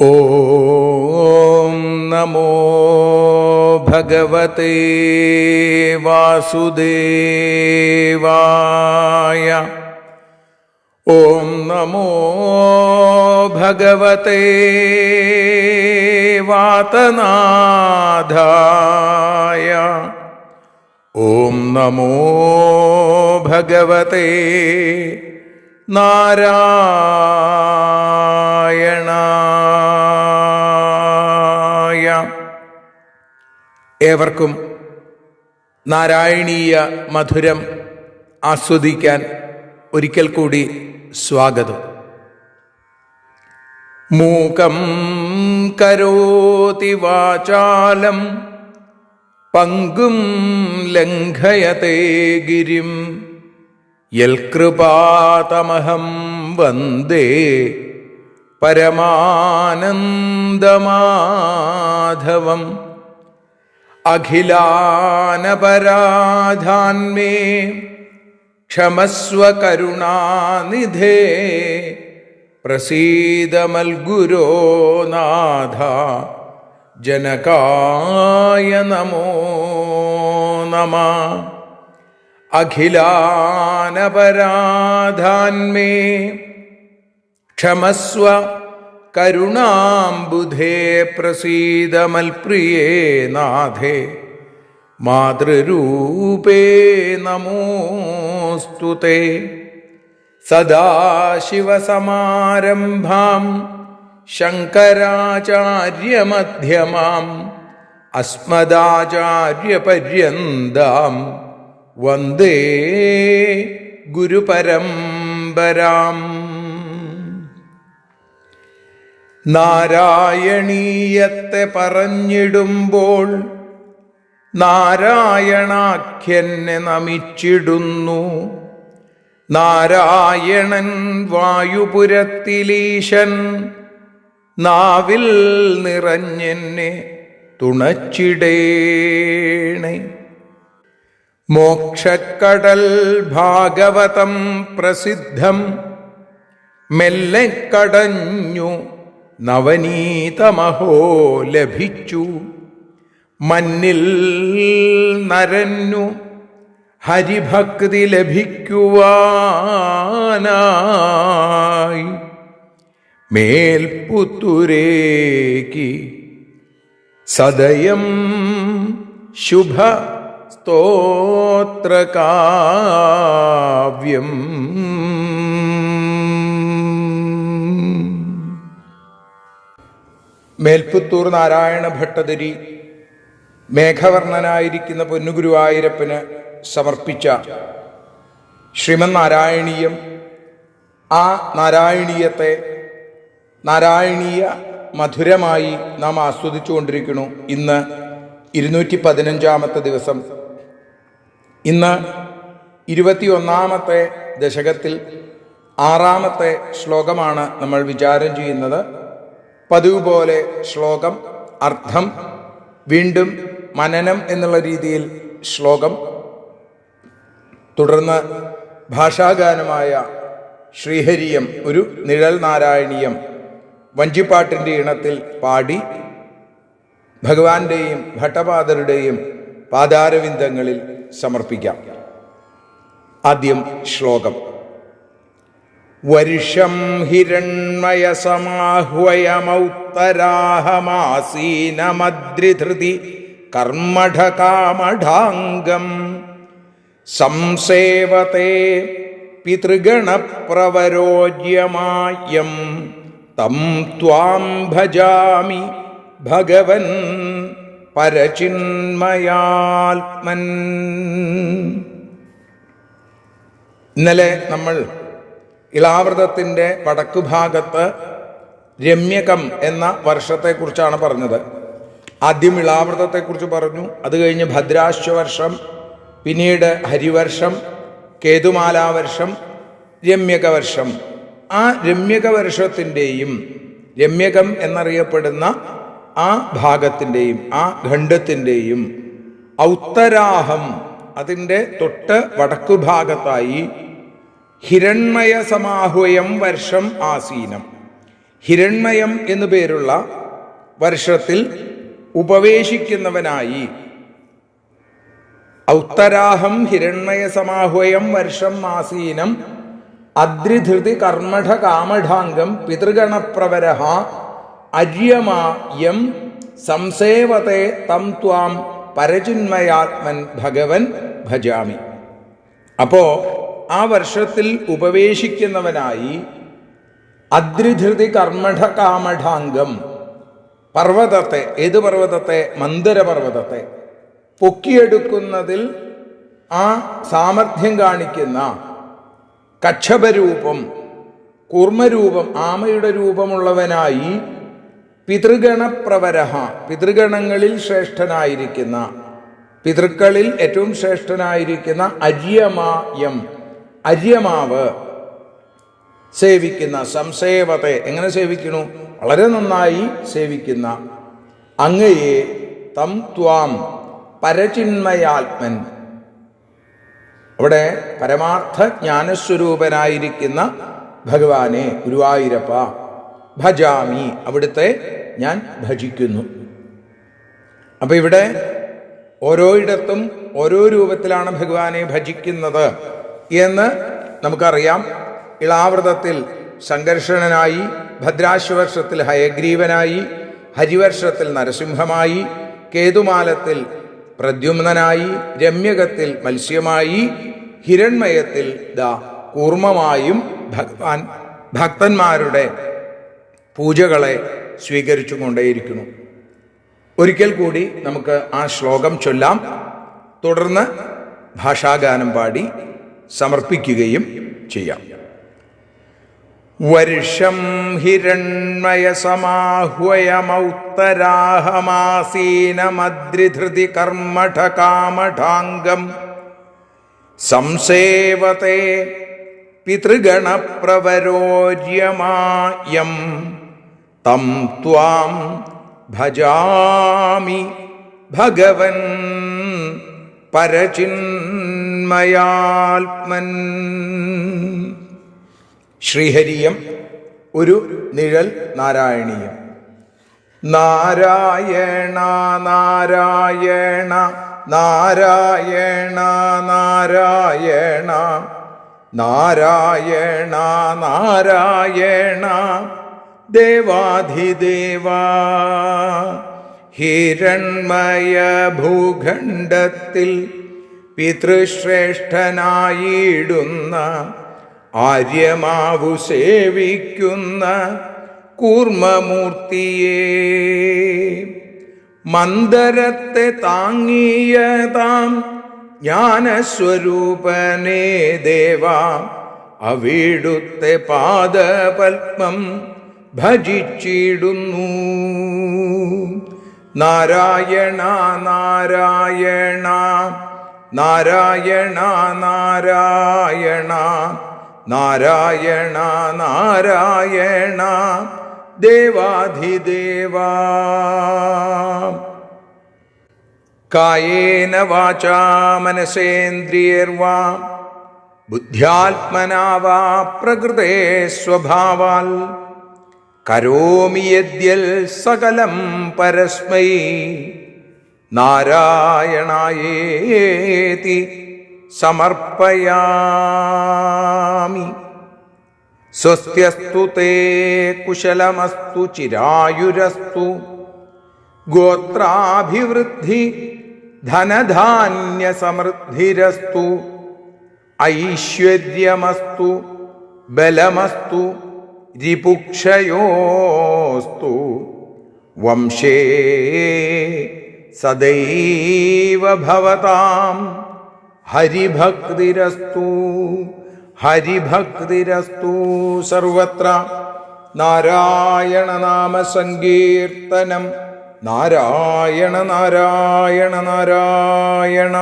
ഓം നമോ ഭഗവതേ വാസുദേവായ. ഓം നമോ ഭഗവതേ വാതനാഥായ. ഓം നമോ ഭഗവതേ നാരായണായ. ഏവർക്കും നാരായണീയ മധുരം ആസ്വദിക്കാൻ ഒരിക്കൽ കൂടി സ്വാഗതം. മൂകം കരോതി വാചാലം പങ്കും ലംഘയതേ ഗിരിം യൽകൃപാതമഹം വന്ദേ പരമാനന്ദമാധവം. അഖിലാനപരാധാന്മേ ക്ഷമസ്വ കരുണാനിധേ പ്രസീദ മൽഗുരോ നാഥ ജനകായ നമോ നമഃ. അഖിലാനപരാധാന്മേ ക്ഷമസ്വ കരുണാംബുധേ പ്രസീദ മൽപ്രിയേ നാഥേ മാതൃരൂപേ നമോസ്തുതേ. സദാശിവസമാരംഭാം ശങ്കരാചാര്യമധ്യമാം അസ്മദാചാര്യപര്യന്താം വന്ദേ ഗുരുപരമ്പരാം. നാരായണീയത്തെ പറഞ്ഞിടുമ്പോൾ നാരായണാഖ്യനെ നമിച്ചിടുന്നു. നാരായണൻ വായുപുരത്തിലീശൻ നാവിൽ നിറഞ്ഞെന്നെ തുണച്ചിടേണേ. മോക്ഷക്കടൽ ഭാഗവതം പ്രസിദ്ധം മെല്ലെ കടഞ്ഞു നവനീതമഹോ ലഭിച്ചു. മന്നിൽ നരന്നു ഹരിഭക്തി ലഭിക്കുവാനായി മേൽപുത്തൂരേക്ക് സദയം ശുഭ സ്തോത്രകാവ്യം. മേൽപുത്തൂർ നാരായണ ഭട്ടതിരി മേഘവർണ്ണനായിരിക്കുന്ന പൊന്നുഗുരുവായൂരപ്പന് സമർപ്പിച്ച ശ്രീമൻ നാരായണീയം. ആ നാരായണീയത്തെ നാരായണീയ മധുരമായി നാം ആസ്വദിച്ചു കൊണ്ടിരിക്കുന്നു. ഇന്ന് 215 ദിവസം. ഇന്ന് 21 ദശകത്തിൽ 6 ശ്ലോകമാണ് നമ്മൾ വിചാരം ചെയ്യുന്നത്. പതിവ് പോലെ ശ്ലോകം, അർത്ഥം, വീണ്ടും മനനം എന്നുള്ള രീതിയിൽ ശ്ലോകം, തുടർന്ന് ഭാഷാഗാനമായ ശ്രീഹരിയം, ഒരു നിഴൽ നാരായണീയം വഞ്ചിപ്പാട്ടിൻ്റെ ഇണത്തിൽ പാടി ഭഗവാന്റെയും ഭട്ടപാദരുടെയും പാദാരവിന്ദങ്ങളിൽ സമർപ്പിക്കാം. ആദ്യം ശ്ലോകം. വർഷം ഹിരണ്മയസമാഹ്വയമൗത്തരാഹമാസീനമദ്രിധൃതി കർമ്മഠകാമഠാംഗം സംസേവത്തെ പിതൃഗണപ്രവരോജ്യമായം തം ത്വാം ഭജാമി ഭഗവൻ പരചിന്മയാത്മൻ. ഇന്നലെ നമ്മൾ ഇളാവൃതത്തിൻ്റെ വടക്കുഭാഗത്ത് രമ്യകം എന്ന വർഷത്തെക്കുറിച്ചാണ് പറഞ്ഞത്. ആദ്യം ഇളാവൃതത്തെക്കുറിച്ച് പറഞ്ഞു, അത് കഴിഞ്ഞ് ഭദ്രാശ്വവർഷം, പിന്നീട് ഹരിവർഷം, കേതുമാലാവർഷം, രമ്യകവർഷം. ആ രമ്യകവർഷത്തിൻ്റെയും രമ്യകം എന്നറിയപ്പെടുന്ന ആ ഭാഗത്തിൻ്റെയും ആ ഖണ്ഡത്തിൻ്റെയും ഔത്തരാഹം, അതിൻ്റെ തൊട്ട് വടക്കുഭാഗത്തായി ഹിരണ്മയ സമാഹ്വയം വർഷം ആസീനം, ഹിരണ്മയം എന്നു പേരുള്ള വർഷത്തിൽ ഉപവേശിക്കുന്നവനായി ഔത്തരാഹം ഹിരണ്മയ സമാഹ്വയം വർഷം ആസീനം അദ്രിധൃതി കർമ്മഠ കാമഠാംഗം പിതൃഗണപ്രവരഹ അര്യമായം സംസേവത്തെ തം ത്വാം പരചിന്മയാത്മൻ ഭഗവൻ ഭജാമി. അപ്പോ ആ വർഷത്തിൽ ഉപവേശിക്കുന്നവനായി അദ്രിധൃതി കർമ്മഠ കാമഠാംഗം പർവ്വതത്തെ, ഏത് പർവ്വതത്തെ? മന്ദരപർവ്വതത്തെ പൊക്കിയെടുക്കുന്നതിൽ ആ സാമർഥ്യം കാണിക്കുന്ന കക്ഷപരൂപം, കൂർമ്മരൂപം, ആമയുടെ രൂപമുള്ളവനായി പിതൃഗണപ്രവരഹ, പിതൃഗണങ്ങളിൽ ശ്രേഷ്ഠനായിരിക്കുന്ന, പിതൃക്കളിൽ ഏറ്റവും ശ്രേഷ്ഠനായിരിക്കുന്ന അര്യമായം, അര്യമാവ് സേവിക്കുന്ന, സംസേവത്തെ, എങ്ങനെ സേവിക്കണു? വളരെ നന്നായി സേവിക്കുന്ന അങ്ങയെ തം ത്വാം പരചിന്മയാത്മൻ, അവിടെ പരമാർത്ഥ ജ്ഞാനസ്വരൂപനായിരിക്കുന്ന ഭഗവാനെ, ഗുരുവായൂരപ്പ, ഭജാമി, അവിടുത്തെ ഞാൻ ഭജിക്കുന്നു. അപ്പൊ ഇവിടെ ഓരോയിടത്തും ഓരോ രൂപത്തിലാണ് ഭഗവാനെ ഭജിക്കുന്നത് എന്ന് നമുക്കറിയാം. ഇളാവൃതത്തിൽ സംഘർഷണനായി, ഭദ്രാശ്വവർഷത്തിൽ ഹയഗ്രീവനായി, ഹരിവർഷത്തിൽ നരസിംഹമായി, കേതുമാലത്തിൽ പ്രദ്യുമ്നനായി, രമ്യകത്തിൽ മത്സ്യമായി, ഹിരണ്മയത്തിൽ കൂർമ്മമായും ഭഗവാൻ ഭക്തന്മാരുടെ പൂജകളെ സ്വീകരിച്ചു കൊണ്ടേയിരിക്കുന്നു. ഒരിക്കൽ കൂടി നമുക്ക് ആ ശ്ലോകം ചൊല്ലാം. തുടർന്ന് ഭാഷാഗാനം പാടി സമർപ്പിക്കുകയും ചെയ്യാം. വർഷം ഹിരണ്മയ സമാഹ്വയമൗത്തരാഹമാസീനമദ്രിധൃതി കർമ്മഠ കാമഠാംഗം സംസേവത്തെ പിതൃഗണപ്രവരോര്യമായം തം ത്വാം ഭജാമി ഭഗവൻ പരചിന്മയാത്മൻ. ശ്രീഹരിയം ഒരു നിഴൽ നാരായണീയം. നാരായണ നാരായണ നാരായണ നാരായണ നാരായണ നാരായണ ദേവാധിദേവാ. ഹിരണ്മയ ഭൂഖണ്ഡത്തിൽ പിതൃശ്രേഷ്ഠനായിടുന്ന ആര്യമാവു സേവിക്കുന്ന കൂർമ്മമൂർത്തിയേ, മന്ദരത്തെ താങ്ങിയതാം ജ്ഞാനസ്വരൂപനേ ദേവാ, അവിടുത്തെ പാദപത്മം ഭജിച്ചിടുന്നു. നാരായണ നാരായണ നാരായണ നാരായണ നാരായണ നാരായണ ദേവാധിദേവാ. കായേന വാചാ മനസേന്ദ്രിയർവാ ബുദ്ധ്യാത്മനാ വാ പ്രകൃതേ സ്വഭാവാൽ കരോമി യദ്യൽ സകലം പരസ്മൈ നാരായണായേതി സമർപ്പയാമി. സ്വസ്ത്യസ്തു തേ കുശലമസ്തു ചിരായുരസ്തു ഗോത്രാഭിവൃദ്ധി ധനധാന്യ സമൃദ്ധിരസ്തു ഐശ്വര്യമസ്തു ബലമസ്തു രിപുക്ഷയോസ്തു വംശേ സദൈവ ഭവതാം ഹരിഭക്തിരസ്തു ഹരിഭക്തിരസ്തു. സർവത്ര നാരായണ നാമ സങ്കീർത്തനം. നാരായണ നാരായണ നാരായണ.